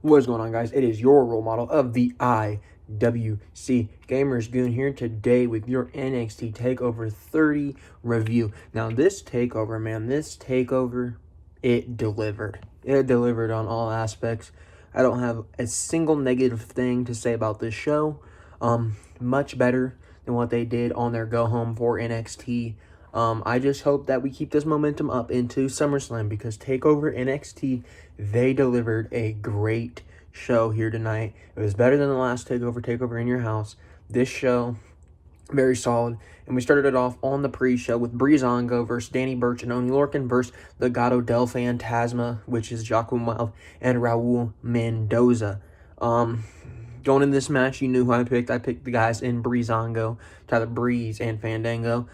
What is going on, guys? It is your role model of the IWC Gamers Goon here today with your NXT Takeover 30 review. Now, this takeover, man, it delivered. It delivered on all aspects. I don't have a single negative thing to say about this show. Much better than what they did on their go home for NXT. I just hope that we keep this momentum up into SummerSlam because TakeOver NXT, they delivered a great show here tonight. It was better than the last TakeOver in your house. This show, very solid. And we started it off on the pre-show with Breezango versus Danny Burch and Oni Lorcan versus Legado del Fantasma, which is Joaquin Wild and Raul Mendoza. Going into this match, you knew who I picked. I picked the guys in Breezango, Tyler Breeze, and Fandango.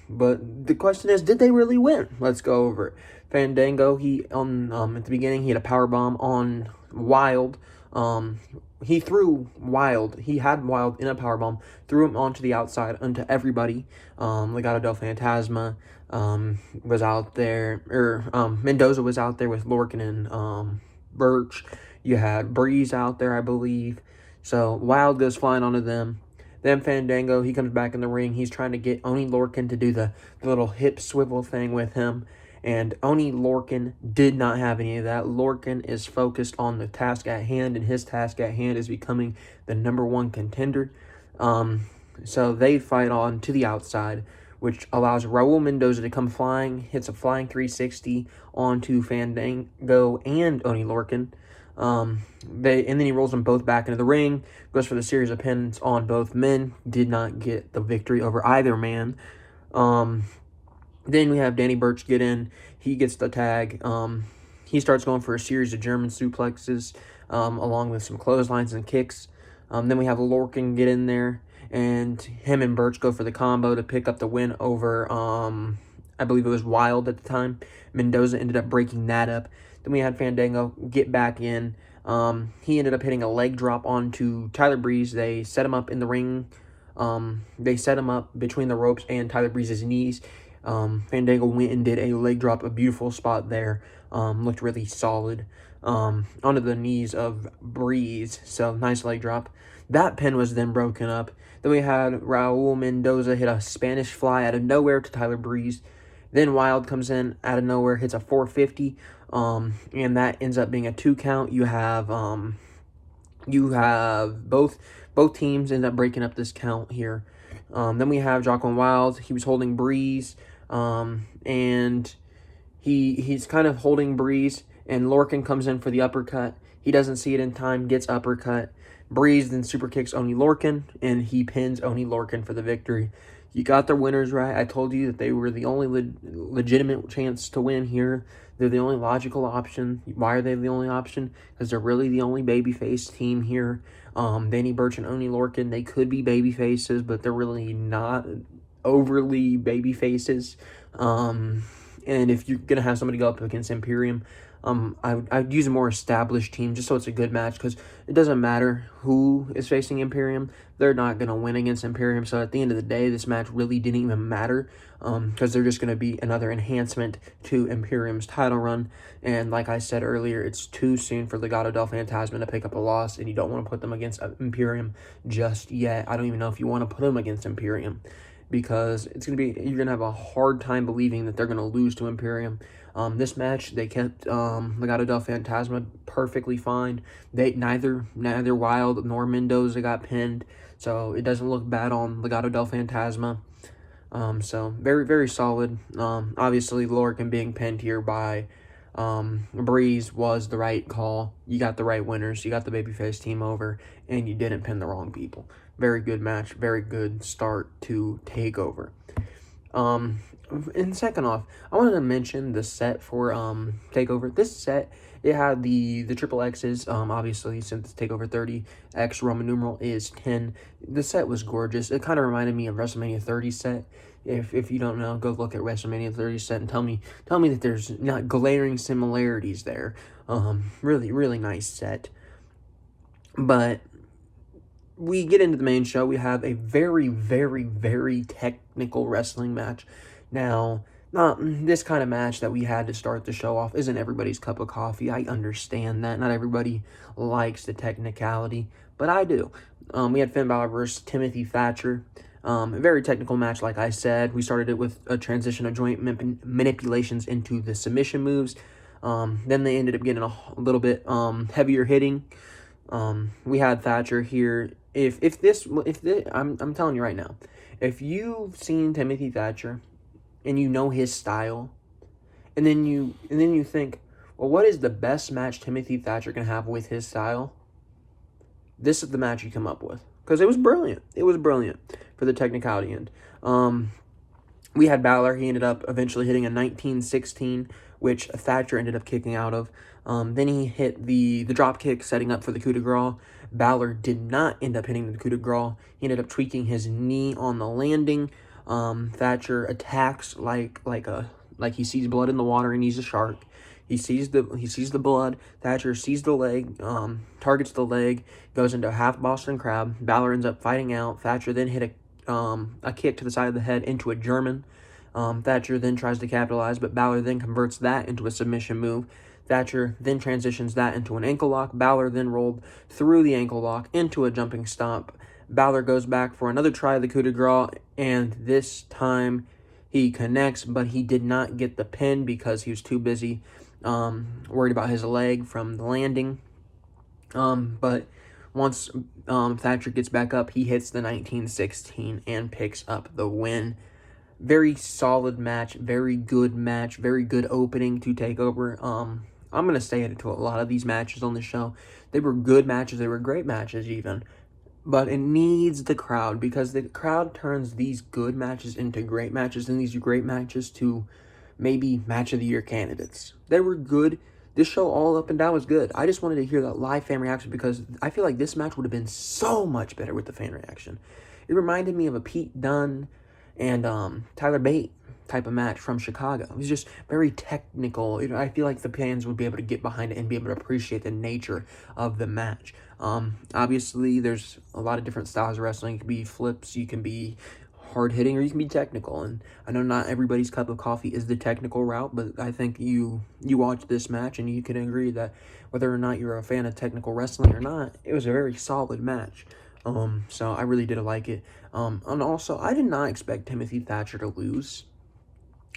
But the question is, did they really win? Let's go over it. Fandango, at the beginning, he had a power bomb on Wild. He threw Wild. He had Wild in a power bomb, threw him onto the outside, onto everybody. Legado del Fantasma was out there, Mendoza was out there with Lorcan and Birch. You had Breeze out there, I believe. So Wild goes flying onto them. Then Fandango, he comes back in the ring. He's trying to get Oni Lorcan to do the little hip swivel thing with him. And Oni Lorcan did not have any of that. Lorcan is focused on the task at hand, and his task at hand is becoming the #1 contender. So they fight on to the outside, which allows Raul Mendoza to come flying, hits a flying 360 onto Fandango and Oni Lorcan. And then he rolls them both back into the ring, goes for the series of pins on both men, did not get the victory over either man. Then we have Danny Burch get in, he gets the tag, he starts going for a series of German suplexes, along with some clotheslines and kicks. Then we have Lorcan get in there, and him and Burch go for the combo to pick up the win over, I believe it was Wild at the time. Mendoza ended up breaking that up. Then we had Fandango get back in. He ended up hitting a leg drop onto Tyler Breeze. They set him up in the ring. They set him up between the ropes and Tyler Breeze's knees. Fandango went and did a leg drop, a beautiful spot there. Looked really solid onto the knees of Breeze. So nice leg drop. That pin was then broken up. Then we had Raul Mendoza hit a Spanish fly out of nowhere to Tyler Breeze. Then Wild comes in out of nowhere, hits a 450, and that ends up being a 2 count. You have both teams end up breaking up this count here. Then we have Joaquin Wild. He was holding Breeze, and he's kind of holding Breeze, and Lorcan comes in for the uppercut. He doesn't see it in time, gets uppercut. Breeze then super kicks Oni Lorcan, and he pins Oni Lorcan for the victory. You got their winners right. I told you that they were the only legitimate chance to win here. They're the only logical option. Why are they the only option? Because they're really the only babyface team here. Danny Burch and Oni Lorcan, they could be babyfaces, but they're really not overly babyfaces. And if you're going to have somebody go up against Imperium, I'd use a more established team just so it's a good match, because it doesn't matter who is facing Imperium. They're not going to win against Imperium. So at the end of the day, this match really didn't even matter, because they're just going to be another enhancement to Imperium's title run. And like I said earlier, it's too soon for Legado del Fantasma to pick up a loss, and you don't want to put them against Imperium just yet. I don't even know if you want to put them against Imperium, because you're going to have a hard time believing that they're going to lose to Imperium. This match, they kept Legado del Fantasma perfectly fine. Neither Wild nor Mendoza got pinned, so it doesn't look bad on Legado del Fantasma. So very, very solid. Obviously, Lorcan being pinned here by Breeze was the right call. You got the right winners. You got the babyface team over, and you didn't pin the wrong people. Very good match. Very good start to TakeOver. And second off, I wanted to mention the set for TakeOver. This set, it had the triple X's. Obviously, since TakeOver 30, X Roman numeral is 10. The set was gorgeous. It kind of reminded me of WrestleMania 30 set. If you don't know, go look at WrestleMania 30 set and tell me that there's not glaring similarities there. Really, really nice set. But we get into the main show. We have a very, very, very technical wrestling match. Now, Not this kind of match that we had to start the show off isn't everybody's cup of coffee. I understand that. Not everybody likes the technicality, but I do. We had Finn Balor versus Timothy Thatcher. A very technical match, like I said. We started it with a transition of joint manipulations into the submission moves. Then they ended up getting a little bit heavier hitting. We had Thatcher here. I'm telling you right now, if you've seen Timothy Thatcher and you know his style, and then you think, well, what is the best match Timothy Thatcher can have with his style? This is the match you come up with, because it was brilliant. It was brilliant for the technicality end. We had Balor. He ended up eventually hitting a 1916, which Thatcher ended up kicking out of. Then he hit the drop kick, setting up for the coup de grace. Balor did not end up hitting the coup de grace. He ended up tweaking his knee on the landing. Thatcher attacks like he sees blood in the water and he's a shark. He sees the blood. Thatcher sees the leg, targets the leg, goes into a half Boston Crab. Balor ends up fighting out. Thatcher then hit a kick to the side of the head into a German. Thatcher then tries to capitalize, but Balor then converts that into a submission move. Thatcher then transitions that into an ankle lock. Balor then rolled through the ankle lock into a jumping stomp. Balor goes back for another try of the coup de grace, and this time he connects, but he did not get the pin because he was too busy worried about his leg from the landing. But once Thatcher gets back up, he hits the 1916 and picks up the win. Very solid match, very good opening to Takeover. I'm going to say it to a lot of these matches on the show. They were good matches, they were great matches even. But it needs the crowd, because the crowd turns these good matches into great matches, and these great matches to maybe match of the year candidates. They were good. This show all up and down was good. I just wanted to hear that live fan reaction, because I feel like this match would have been so much better with the fan reaction. It reminded me of a Pete Dunne and Tyler Bate type of match from Chicago. It was just very technical. I feel like the fans would be able to get behind it and be able to appreciate the nature of the match. Obviously, there's a lot of different styles of wrestling. You can be flips, you can be hard hitting, or you can be technical. And I know not everybody's cup of coffee is the technical route, but I think you watch this match and you can agree that whether or not you're a fan of technical wrestling or not, it was a very solid match. So I really did like it. And also, I did not expect Timothy Thatcher to lose.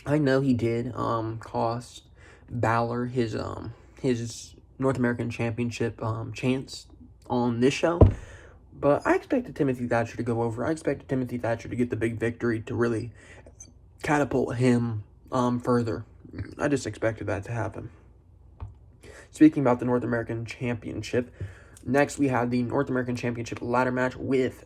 I know he did cost Balor his North American Championship chance on this show, but I expected Timothy Thatcher to go over. I expected Timothy Thatcher to get the big victory to really catapult him further. I just expected that to happen. Speaking about the North American Championship, next we have the North American Championship ladder match with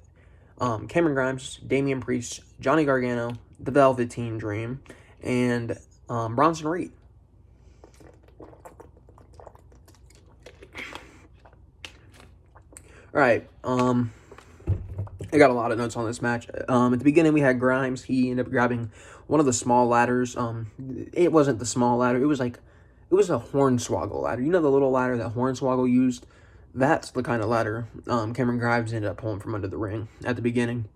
Cameron Grimes, Damian Priest, Johnny Gargano, the Velveteen Dream, and Bronson Reed. All right, I got a lot of notes on this match. At the beginning, we had Grimes. He ended up grabbing one of the small ladders. It wasn't the small ladder. It was a Hornswoggle ladder. You know the little ladder that Hornswoggle used? That's the kind of ladder Cameron Grimes ended up pulling from under the ring at the beginning.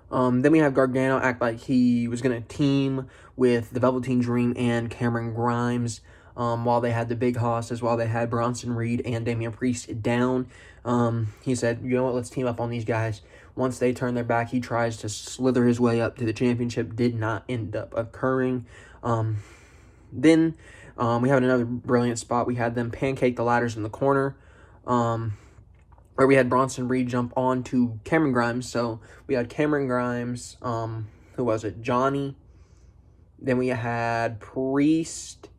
Then we have Gargano act like he was going to team with the Velveteen Dream and Cameron Grimes while they had the big hosses, while they had Bronson Reed and Damian Priest down. He said, you know what, let's team up on these guys. Once they turn their back, he tries to slither his way up to the championship. Did not end up occurring. Then we have another brilliant spot. We had them pancake the ladders in the corner. Where we had Bronson Reed jump on to Cameron Grimes. So we had Cameron Grimes, who was it? Johnny. Then we had Priest,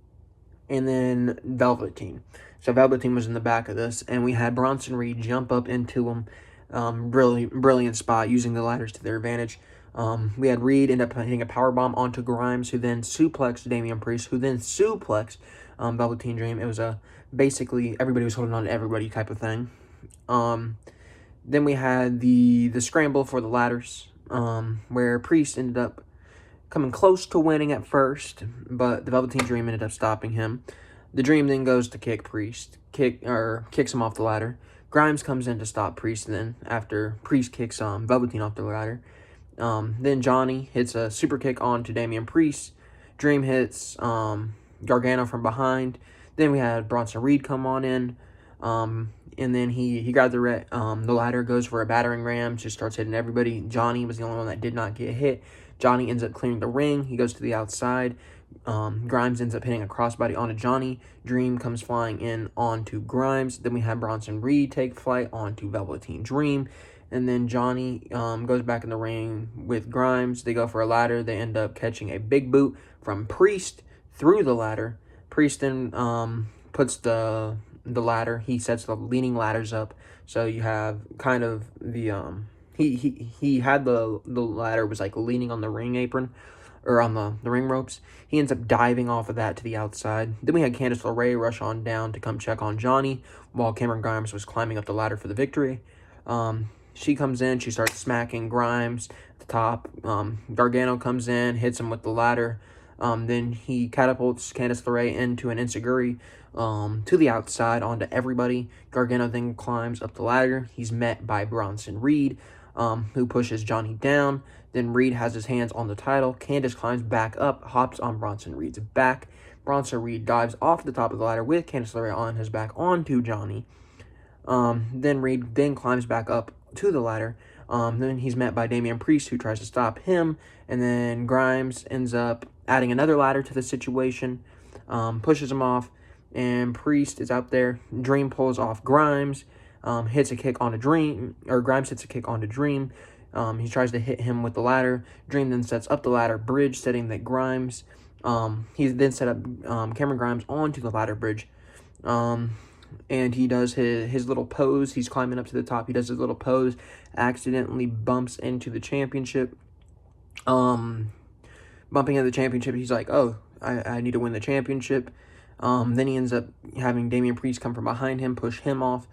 and then Velveteen. So Velveteen was in the back of this, and we had Bronson Reed jump up into him. Brilliant spot, using the ladders to their advantage. We had Reed end up hitting a powerbomb onto Grimes, who then suplexed Damian Priest, who then suplexed Velveteen Dream. It was basically everybody was holding on to everybody type of thing. Then we had the scramble for the ladders, where Priest ended up coming close to winning at first, but the Velveteen Dream ended up stopping him. The Dream then goes to kick Priest, kicks him off the ladder. Grimes comes in to stop Priest then, after Priest kicks Velveteen off the ladder. Then Johnny hits a super kick onto Damian Priest. Dream hits Gargano from behind. Then we had Bronson Reed come on in. And then he grabbed the ladder, goes for a battering ram, just starts hitting everybody. Johnny was the only one that did not get hit. Johnny ends up clearing the ring. He goes to the outside. Grimes ends up hitting a crossbody onto Johnny. Dream comes flying in onto Grimes. Then we have Bronson Reed take flight onto Velveteen Dream. And then Johnny goes back in the ring with Grimes. They go for a ladder. They end up catching a big boot from Priest through the ladder. Priest then puts the ladder. He sets the leaning ladders up. So you have kind of the he had the ladder was like leaning on the ring apron or on the ring ropes. He ends up diving off of that to the outside. Then we had Candice LeRae rush on down to come check on Johnny while Cameron Grimes was climbing up the ladder for the victory. She comes in, she starts smacking Grimes at the top. Gargano comes in, hits him with the ladder. Then he catapults Candice LeRae into an enziguri to the outside onto everybody. Gargano then climbs up the ladder. He's met by Bronson Reed, who pushes Johnny down. Then Reed has his hands on the title. Candice climbs back up, hops on Bronson Reed's back. Bronson Reed dives off the top of the ladder with Candice LeRae on his back onto Johnny. Then Reed then climbs back up to the ladder. Then he's met by Damian Priest, who tries to stop him. And then Grimes ends up adding another ladder to the situation, pushes him off, and Priest is out there. Dream pulls off Grimes, hits a kick onto Dream, or Grimes hits a kick onto Dream. He tries to hit him with the ladder. Dream then sets up the ladder bridge, setting that Grimes. He then set up Cameron Grimes onto the ladder bridge. And he does his little pose. He's climbing up to the top. He does his little pose, accidentally bumps into the championship. Bumping into the championship, he's like, oh, I need to win the championship. Then he ends up having Damian Priest come from behind him, push him off.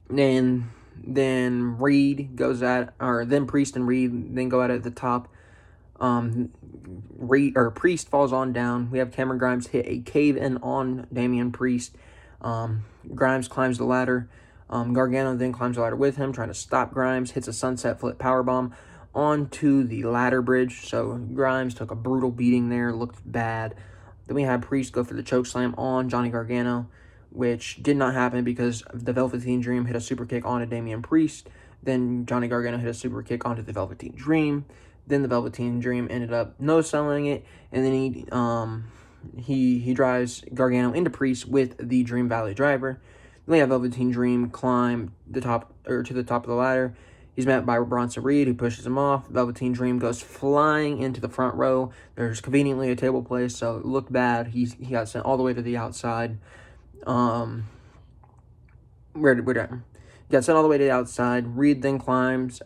Then Reed goes then Priest and Reed then go at the top. Priest falls on down. We have Cameron Grimes hit a cave-in on Damian Priest. Grimes climbs the ladder. Gargano then climbs the ladder with him, trying to stop Grimes. Hits a sunset flip powerbomb onto the ladder bridge. So Grimes took a brutal beating there. Looked bad. Then we had Priest go for the chokeslam on Johnny Gargano, which did not happen because the Velveteen Dream hit a super kick onto Damian Priest. Then Johnny Gargano hit a super kick onto the Velveteen Dream. Then the Velveteen Dream ended up no-selling it, and then he drives Gargano into Priest with the Dream Valley Driver. Then we have Velveteen Dream climb to the top of the ladder. He's met by Bronson Reed, who pushes him off. Velveteen Dream goes flying into the front row. There's conveniently a table placed, so it looked bad. He got sent all the way to the outside. Got sent all the way to the outside. Reed then climbs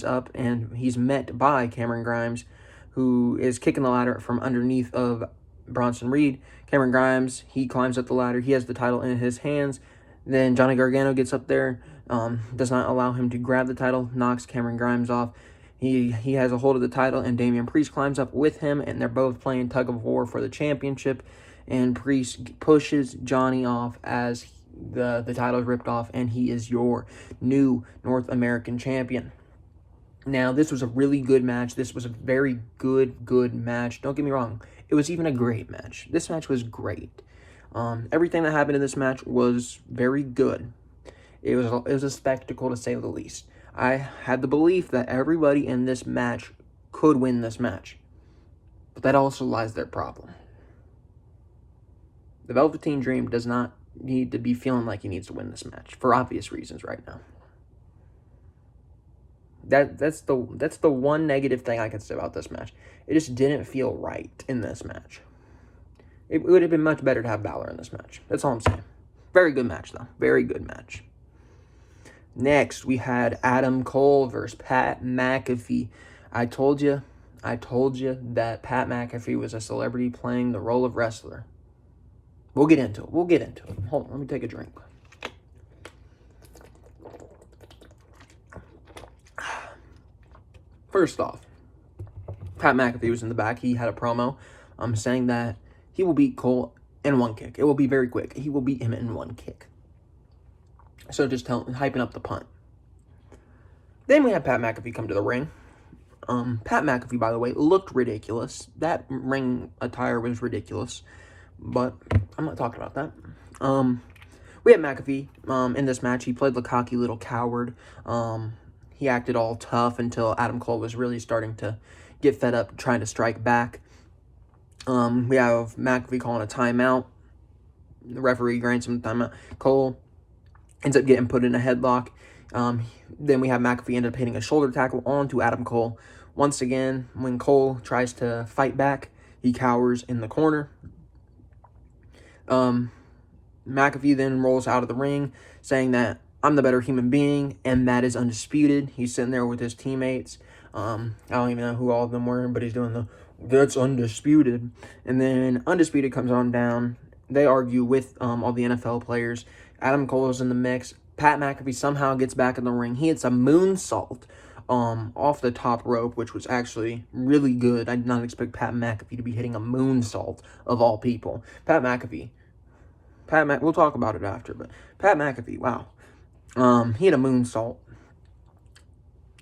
up, and he's met by Cameron Grimes, who is kicking the ladder from underneath of Bronson Reed. Cameron Grimes, he climbs up the ladder. He has the title in his hands. Then Johnny Gargano gets up there, does not allow him to grab the title, knocks Cameron Grimes off. He has a hold of the title, and Damian Priest climbs up with him, and they're both playing tug of war for the championship. And Priest pushes Johnny off as the title is ripped off, and he is your new North American champion. Now, this was a really good match. This was a very good match. Don't get me wrong. It was even a great match. This match was great. Everything that happened in this match was very good. It was a spectacle, to say the least. I had the belief that everybody in this match could win this match. But that also lies their problem. The Velveteen Dream does not need to be feeling like he needs to win this match for obvious reasons right now. That's the one negative thing I can say about this match. It just didn't feel right in this match. It would have been much better to have Balor in this match. That's all I'm saying. Very good match, though. Very good match. Next, we had Adam Cole versus Pat McAfee. I told you that Pat McAfee was a celebrity playing the role of wrestler. We'll get into it. Hold on, let me take a drink. First off, Pat McAfee was in the back. He had a promo saying that he will beat Cole in one kick. It will be very quick. He will beat him in one kick. So just hyping up the punt. Then we had Pat McAfee come to the ring. Pat McAfee, by the way, looked ridiculous. That ring attire was ridiculous. But I'm not talking about that. We had McAfee in this match. He played the cocky little coward. He acted all tough until Adam Cole was really starting to get fed up trying to strike back. We have McAfee calling a timeout. The referee grants him timeout. Cole ends up getting put in a headlock. Then we have McAfee end up hitting a shoulder tackle onto Adam Cole. Once again, when Cole tries to fight back, he cowers in the corner. McAfee then rolls out of the ring saying that I'm the better human being, and that is undisputed. He's sitting there with his teammates. I don't even know who all of them were, but he's doing the that's undisputed. And then Undisputed comes on down. They argue with all the NFL players. Adam Cole is in the mix. Pat McAfee somehow gets back in the ring. He hits a moonsault off the top rope, which was actually really good. I did not expect Pat McAfee to be hitting a moonsault of all people. We'll talk about it after, but Pat McAfee, wow. He hit a moonsault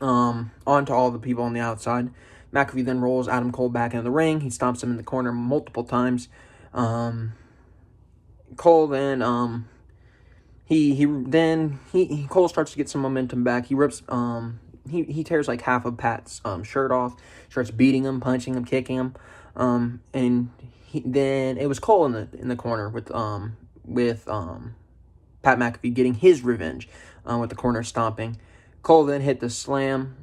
onto all the people on the outside. McAfee then rolls Adam Cole back into the ring. He stomps him in the corner multiple times. Cole then Cole starts to get some momentum back. He rips he tears like half of Pat's shirt off, starts beating him, punching him, kicking him. And then it was Cole in the corner with Pat McAfee getting his revenge with the corner stomping. Cole then hit the slam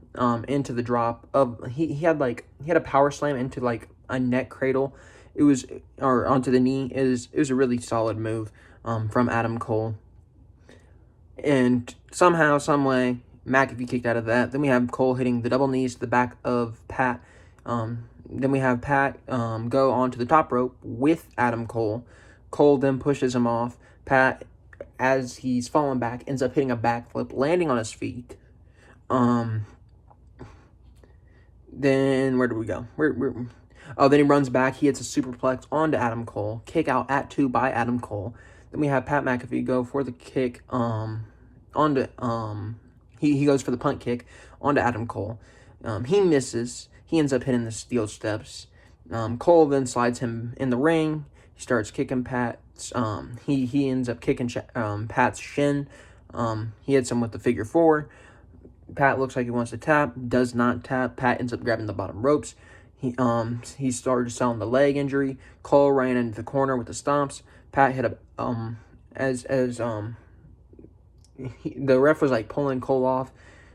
into the drop of he had a power slam into like a neck cradle. It was or onto the knee. It was a really solid move from Adam Cole. And somehow, some way, McAfee kicked out of that. Then we have Cole hitting the double knees to the back of Pat. Then we have Pat go onto the top rope with Adam Cole. Cole then pushes him off. Pat, as he's falling back, ends up hitting a backflip, landing on his feet. Then where do we go? Then he runs back. He hits a superplex onto Adam Cole. Kick out at 2 by Adam Cole. Then we have Pat McAfee go for the kick onto he goes for the punt kick onto Adam Cole. He misses. He ends up hitting the steel steps. Cole then slides him in the ring. He starts kicking Pat's. He ends up kicking Pat's shin. He hits him with the figure 4. Pat looks like he wants to tap. Does not tap. Pat ends up grabbing the bottom ropes. He started selling the leg injury. Cole ran into the corner with the stomps. Pat hit the ref was like pulling Cole off,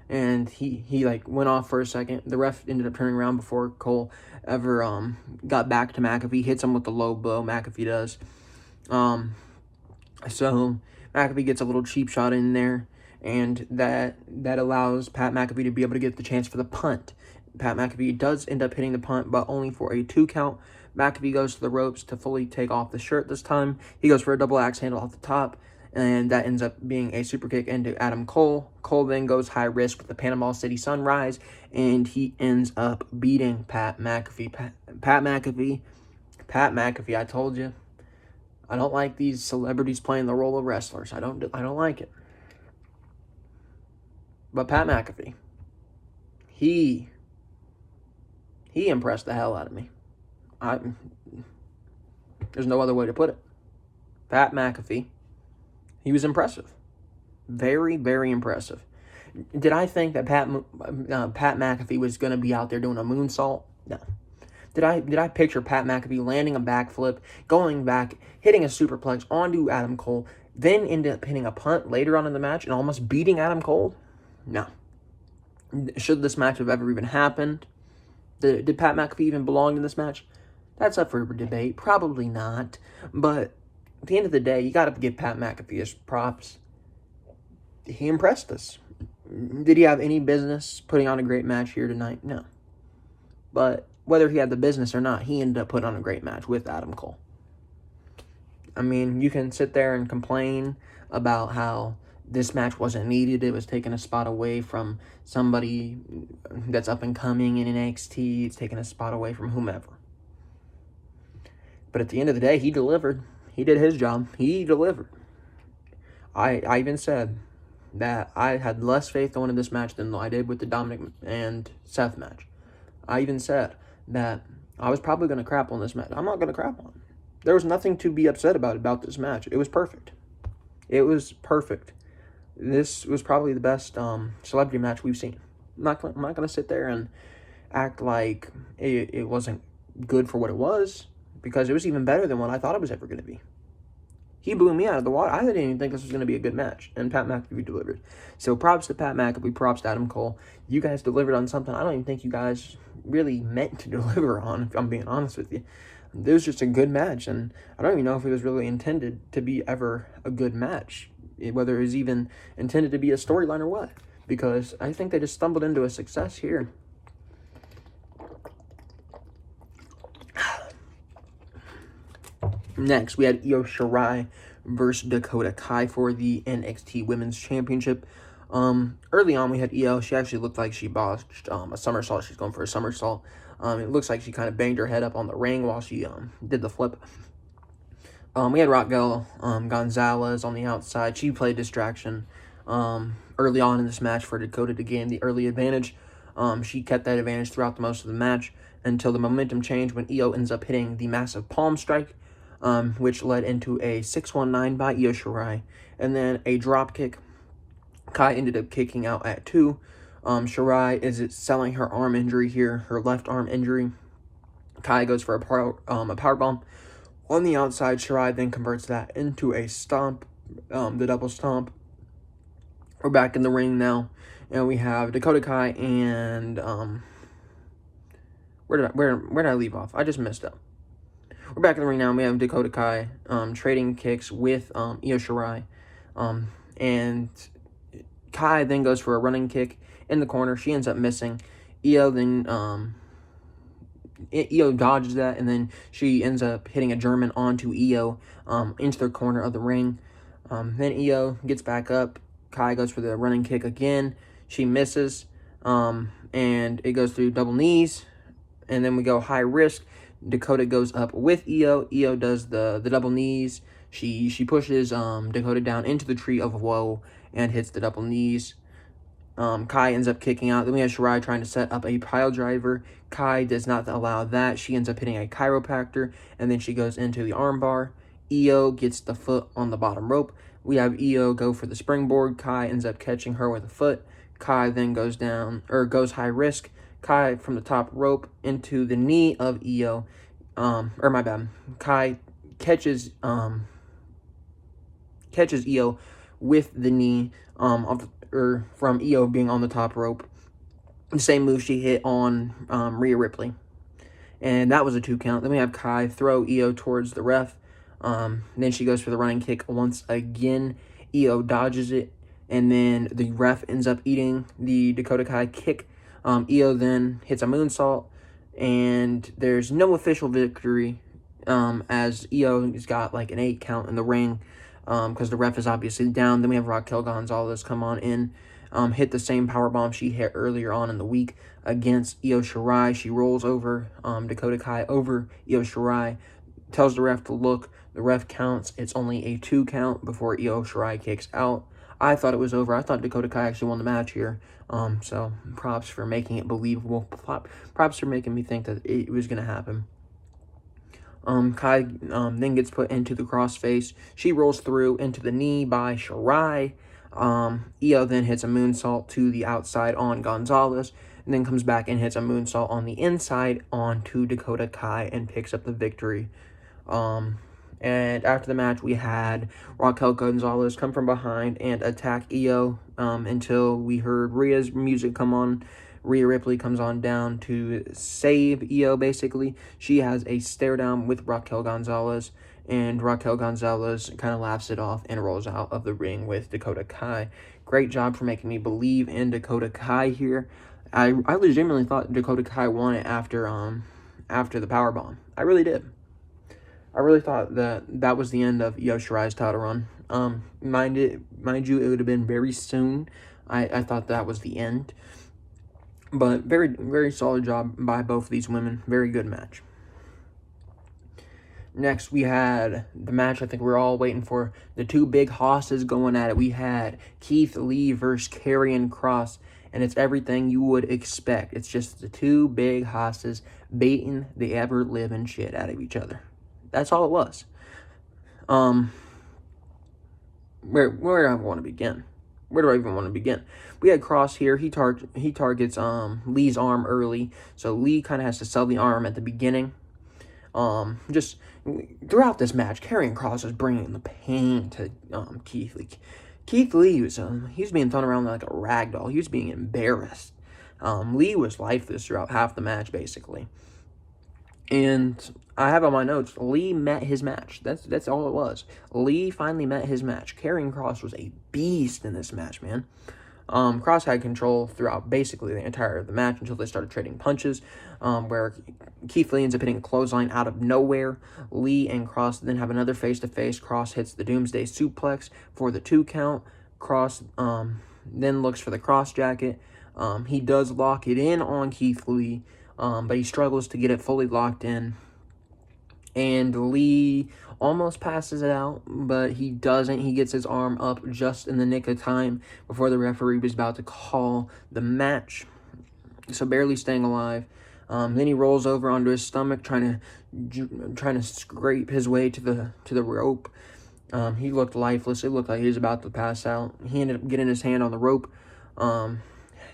and he like went off for a second. The ref ended up turning around before Cole ever got back to McAfee. Hits him with the low blow. McAfee does. So McAfee gets a little cheap shot in there, and that allows Pat McAfee to be able to get the chance for the punt. Pat McAfee does end up hitting the punt, but only for a 2 count. McAfee goes to the ropes to fully take off the shirt this time. He goes for a double axe handle off the top, and that ends up being a super kick into Adam Cole. Cole then goes high risk with the Panama City Sunrise, and he ends up beating Pat McAfee. Pat McAfee, I told you. I don't like these celebrities playing the role of wrestlers. I don't like it. But Pat McAfee, he impressed the hell out of me. There's no other way to put it. Pat McAfee, he was impressive. Very, very impressive. Did I think that Pat McAfee was going to be out there doing a moonsault? No. Did I picture Pat McAfee landing a backflip, going back, hitting a superplex onto Adam Cole, then end up hitting a punt later on in the match and almost beating Adam Cole? No. Should this match have ever even happened? Did Pat McAfee even belong in this match? That's up for debate. Probably not. But at the end of the day, you got to give Pat McAfee his props. He impressed us. Did he have any business putting on a great match here tonight? No. But whether he had the business or not, he ended up putting on a great match with Adam Cole. I mean, you can sit there and complain about how this match wasn't needed. It was taking a spot away from somebody that's up and coming in NXT. It's taking a spot away from whomever. But at the end of the day, he delivered. He did his job. He delivered. I even said that I had less faith going into this match than I did with the Dominic and Seth match. I even said that I was probably going to crap on this match. I'm not going to crap on it. There was nothing to be upset about this match. It was perfect. It was perfect. This was probably the best celebrity match we've seen. I'm not going to sit there and act like it wasn't good for what it was, because it was even better than what I thought it was ever going to be. He blew me out of the water. I didn't even think this was going to be a good match, and Pat McAfee delivered. So props to Pat McAfee, props to Adam Cole. You guys delivered on something I don't even think you guys really meant to deliver on, if I'm being honest with you. It was just a good match, and I don't even know if it was really intended to be ever a good match, whether it was even intended to be a storyline or what, because I think they just stumbled into a success here. Next, we had Io Shirai versus Dakota Kai for the NXT Women's Championship. Early on, we had Io. She actually looked like she botched a somersault. She's going for a somersault. It looks like she kind of banged her head up on the ring while she did the flip. We had Raquel Gonzalez on the outside. She played distraction early on in this match for Dakota to gain the early advantage. She kept that advantage throughout the most of the match until the momentum changed when Io ends up hitting the massive palm strike, which led into a 619 by Io Shirai, and then a drop kick. Kai ended up kicking out at 2. Shirai is selling her arm injury here, her left arm injury. Kai goes for a power bomb on the outside. Shirai then converts that into a stomp, the double stomp. We're back in the ring now, and we have Dakota Kai and where did I leave off? I just messed up. We're back in the ring now, and we have Dakota Kai trading kicks with Io Shirai, and Kai then goes for a running kick in the corner. She ends up missing. Io then Io dodges that, and then she ends up hitting a German onto Io into the corner of the ring. Then Io gets back up. Kai goes for the running kick again. She misses, and it goes through double knees, and then we go high risk. Dakota goes up with Io. Io does the double knees. She pushes Dakota down into the tree of woe and hits the double knees. Kai ends up kicking out. Then we have Shirai trying to set up a pile driver. Kai does not allow that. She ends up hitting a chiropractor, and then she goes into the armbar. Io gets the foot on the bottom rope. We have Io go for the springboard. Kai ends up catching her with a foot. Kai then goes high risk. Kai from the top rope into the knee of Io. Kai catches Io with the knee from Io being on the top rope. The same move she hit on Rhea Ripley. And that was a 2 count. Then we have Kai throw Io towards the ref. Then she goes for the running kick once again. Io dodges it. And then the ref ends up eating the Dakota Kai kick. Io then hits a moonsault. And there's no official victory, as Io has got like an 8 count in the ring, because the ref is obviously down. Then we have Raquel Gonzalez come on in, hit the same powerbomb she hit earlier on in the week against Io Shirai. She rolls over Dakota Kai over Io Shirai, tells the ref to look. The ref counts. It's only a 2 count before Io Shirai kicks out. I thought it was over. I thought Dakota Kai actually won the match here. So props for making it believable. Props for making me think that it was going to happen. Kai then gets put into the crossface. She rolls through into the knee by Shirai. Io then hits a moonsault to the outside on Gonzalez, and then comes back and hits a moonsault on the inside onto Dakota Kai and picks up the victory. And after the match, we had Raquel Gonzalez come from behind and attack Io until we heard Rhea's music come on. Rhea Ripley comes on down to save Io, basically. She has a stare down with Raquel Gonzalez, and Raquel Gonzalez kind of laughs it off and rolls out of the ring with Dakota Kai. Great job for making me believe in Dakota Kai here. I legitimately thought Dakota Kai won it after the powerbomb. I really did. I really thought that was the end of Io Shirai's title run. Mind you, it would have been very soon. I thought that was the end. But very, very solid job by both of these women. Very good match. Next, we had the match I think we're all waiting for. The 2 big hosses going at it. We had Keith Lee versus Karrion Kross. and it's everything you would expect. It's just the two big hosses beating the ever-living shit out of each other. That's all it was. Where do I want to begin? Where do I even want to begin? We had Cross here. He targets Lee's arm early, so Lee kind of has to sell the arm at the beginning. Just throughout this match, Karrion Kross is bringing the pain to Keith Lee. Keith Lee was being thrown around like a rag doll. He was being embarrassed. Lee was lifeless throughout half the match, basically. And I have on my notes, Lee met his match. That's all it was. Lee finally met his match. Karrion Kross was a beast in this match, man. Kross had control throughout basically the entire of the match until they started trading punches, where Keith Lee ends up hitting a clothesline out of nowhere. Lee and Kross then have another face-to-face. Kross hits the Doomsday Suplex for the 2 count. Kross then looks for the cross jacket. He does lock it in on Keith Lee, but he struggles to get it fully locked in. And Lee almost passes it out, but he doesn't. He gets his arm up just in the nick of time before the referee was about to call the match. So barely staying alive. Then he rolls over onto his stomach, trying to scrape his way to the rope. He looked lifeless. It looked like he was about to pass out. He ended up getting his hand on the rope,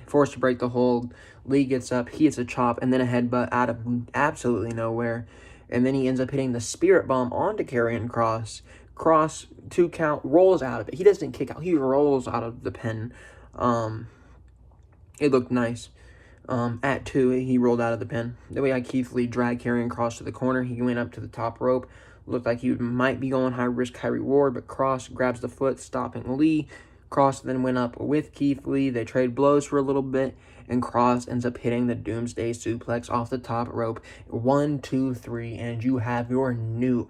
forced to break the hold. Lee gets up, he hits a chop, and then a headbutt out of absolutely nowhere. And then he ends up hitting the Spirit Bomb onto Karrion Kross. Kross, 2 count, rolls out of it. He doesn't kick out. He rolls out of the pin. It looked nice. At 2, he rolled out of the pin. Then we had Keith Lee drag Karrion Kross to the corner. He went up to the top rope. Looked like he might be going high risk, high reward, but Kross grabs the foot, stopping Lee. Kross then went up with Keith Lee. They trade blows for a little bit, and Kross ends up hitting the Doomsday Suplex off the top rope. 1, 2, 3, and you have your new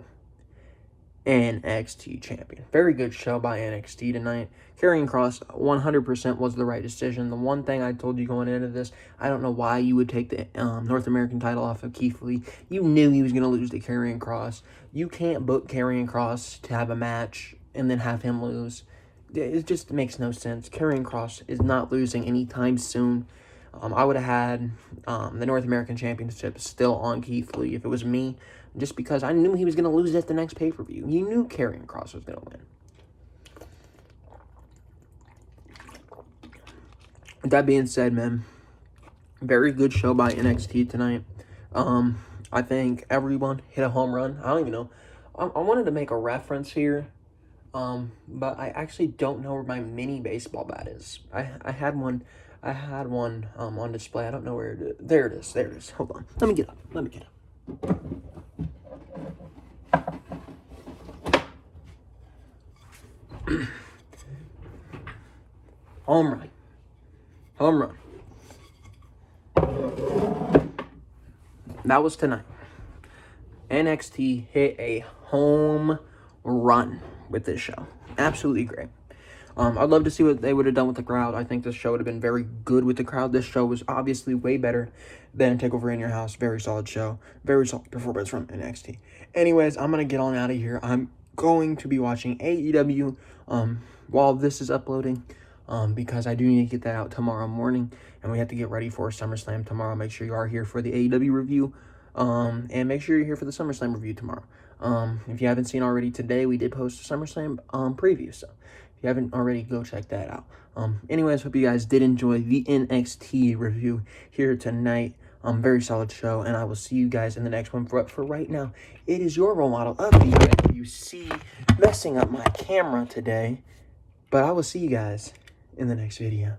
NXT champion. Very good show by NXT tonight. Karrion Kross 100% was the right decision. The one thing I told you going into this, I don't know why you would take the North American title off of Keith Lee. You knew he was going to lose to Karrion Kross. You can't book Karrion Kross to have a match and then have him lose. It just makes no sense. Karrion Kross is not losing anytime soon. I would have had the North American Championship still on Keith Lee if it was me, just because I knew he was going to lose at the next pay-per-view. You knew Karrion Kross was going to win. With that being said, man, very good show by NXT tonight. I think everyone hit a home run. I don't even know. I wanted to make a reference here, but I actually don't know where my mini baseball bat is. I had one on display. I don't know where it is. There it is. Hold on. Let me get up. Home run. That was tonight. NXT hit a home run with this show. Absolutely great. I'd love to see what they would have done with the crowd. I think this show would have been very good with the crowd. This show was obviously way better than Takeover in Your House. Very solid show. Very solid performance from NXT. Anyways, I'm going to get on out of here. I'm going to be watching AEW while this is uploading because I do need to get that out tomorrow morning. And we have to get ready for SummerSlam tomorrow. Make sure you are here for the AEW review. And make sure you're here for the SummerSlam review tomorrow. If you haven't seen already today, we did post a SummerSlam preview. So if you haven't already, go check that out. Anyways, hope you guys did enjoy the NXT review here tonight. Very solid show, and I will see you guys in the next one. For right now, it is your role model of the UWC messing up my camera today. But I will see you guys in the next video.